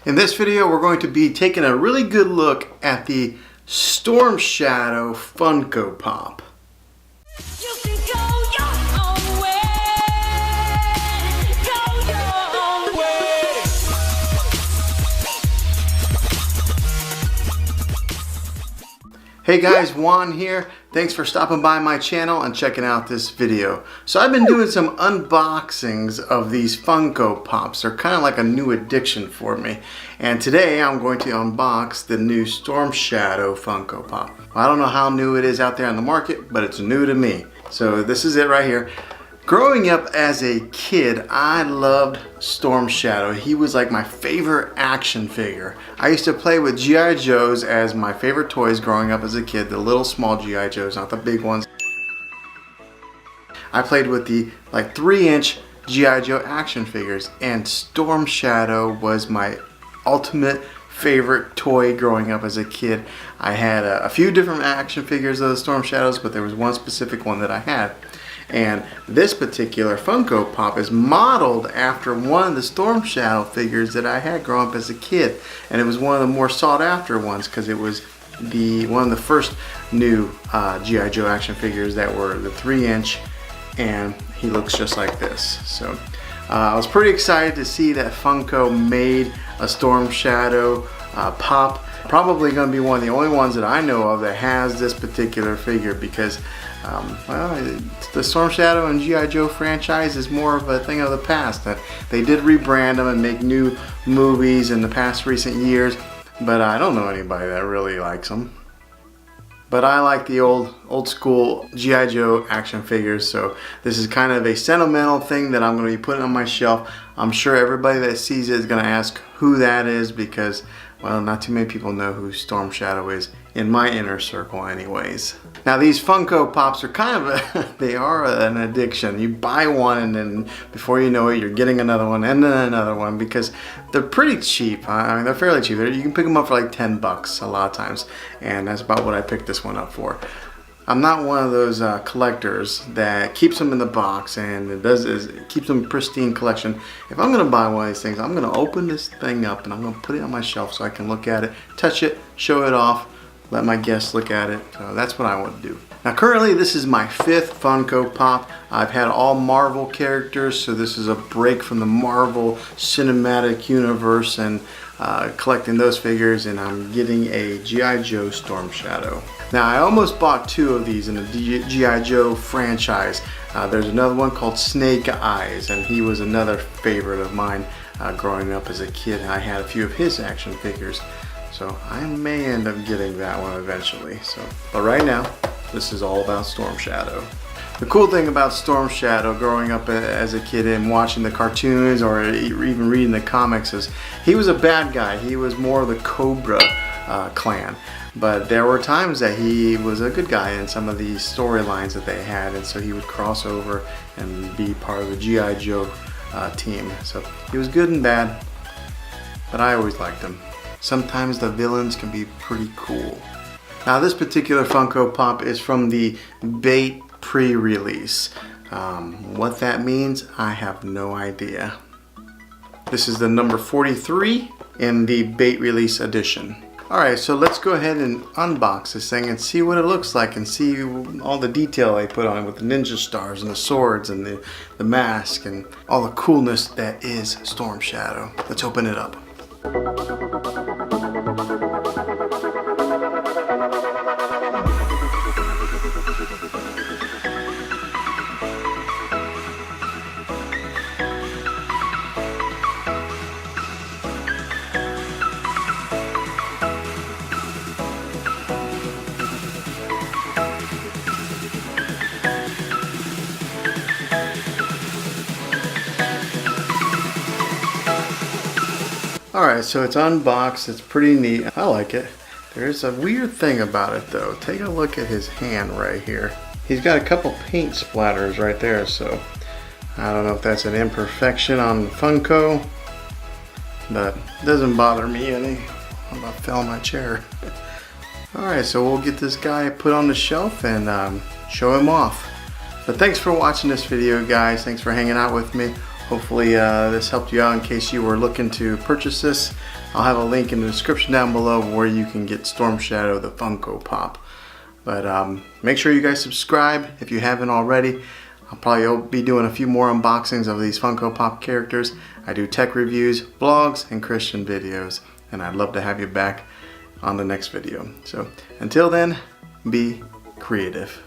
In this video, we're going to be taking a really good look at the Storm Shadow Funko Pop. You can go your own way. Go your own way. Hey guys, Juan here. Thanks for stopping by my channel and checking out this video. So I've been doing some unboxings of these Funko Pops. They're kind of like a new addiction for me. And today I'm going to unbox the new Storm Shadow Funko Pop. I don't know how new it is out there on the market, but it's new to me. So this is it right here. Growing up as a kid, I loved Storm Shadow. He was like my favorite action figure. I used to play with G.I. Joes as my favorite toys growing up as a kid, the little small G.I. Joes, not the big ones. I played with the like 3-inch G.I. Joe action figures, and Storm Shadow was my ultimate favorite toy growing up as a kid. I had a few different action figures of the Storm Shadows, but there was one specific one that I had. And this particular Funko Pop is modeled after one of the Storm Shadow figures that I had growing up as a kid. And it was one of the more sought after ones because it was one of the first new G.I. Joe action figures that were the 3-inch, and he looks just like this. So I was pretty excited to see that Funko made a Storm Shadow Pop. Probably going to be one of the only ones that I know of that has this particular figure because well, the Storm Shadow and G.I. Joe franchise is more of a thing of the past. That they did rebrand them and make new movies in the past recent years, but I don't know anybody that really likes them. But I like the old school G.I. Joe action figures, so this is kind of a sentimental thing that I'm going to be putting on my shelf. I'm sure everybody that sees it is going to ask who that is because, well, not too many people know who Storm Shadow is in my inner circle anyways. Now these Funko Pops are kind of they are an addiction. You buy one and then before you know it you're getting another one and then another one because they're pretty cheap. I mean, they're fairly cheap. You can pick them up for like 10 bucks a lot of times, and that's about what I picked this one up for. I'm not one of those collectors that keeps them in the box and it keeps them pristine collection. If I'm going to buy one of these things, I'm going to open this thing up and I'm going to put it on my shelf so I can look at it, touch it, show it off, let my guests look at it. So that's what I want to do. Now currently this is my 5th Funko Pop. I've had all Marvel characters, so this is a break from the Marvel Cinematic Universe and collecting those figures, and I'm getting a G.I. Joe Storm Shadow. Now I almost bought 2 of these in the G.I. Joe franchise. There's another one called Snake Eyes, and he was another favorite of mine growing up as a kid. I had a few of his action figures, so I may end up getting that one eventually. But right now, this is all about Storm Shadow. The cool thing about Storm Shadow growing up as a kid and watching the cartoons or even reading the comics is he was a bad guy. He was more of the Cobra clan. But there were times that he was a good guy in some of these storylines that they had, and so he would cross over and be part of the G.I. Joe team. So he was good and bad, but I always liked him. Sometimes the villains can be pretty cool. Now this particular Funko Pop is from the Bait pre-release. What that means, I have no idea. This is the number 43 in the Bait release edition. Alright, so let's go ahead and unbox this thing and see what it looks like and see all the detail I put on it with the ninja stars and the swords and the mask and all the coolness that is Storm Shadow. Let's open it up. Alright, so it's unboxed. It's pretty neat. I like it. There's a weird thing about it though. Take a look at his hand right here. He's got a couple paint splatters right there, so I don't know if that's an imperfection on Funko, but it doesn't bother me any. I'm about to fell on my chair. Alright, so we'll get this guy put on the shelf and show him off. But thanks for watching this video, guys. Thanks for hanging out with me. Hopefully this helped you out in case you were looking to purchase this. I'll have a link in the description down below where you can get Storm Shadow the Funko Pop. But make sure you guys subscribe if you haven't already. I'll probably be doing a few more unboxings of these Funko Pop characters. I do tech reviews, vlogs, and Christian videos. And I'd love to have you back on the next video. So until then, be creative.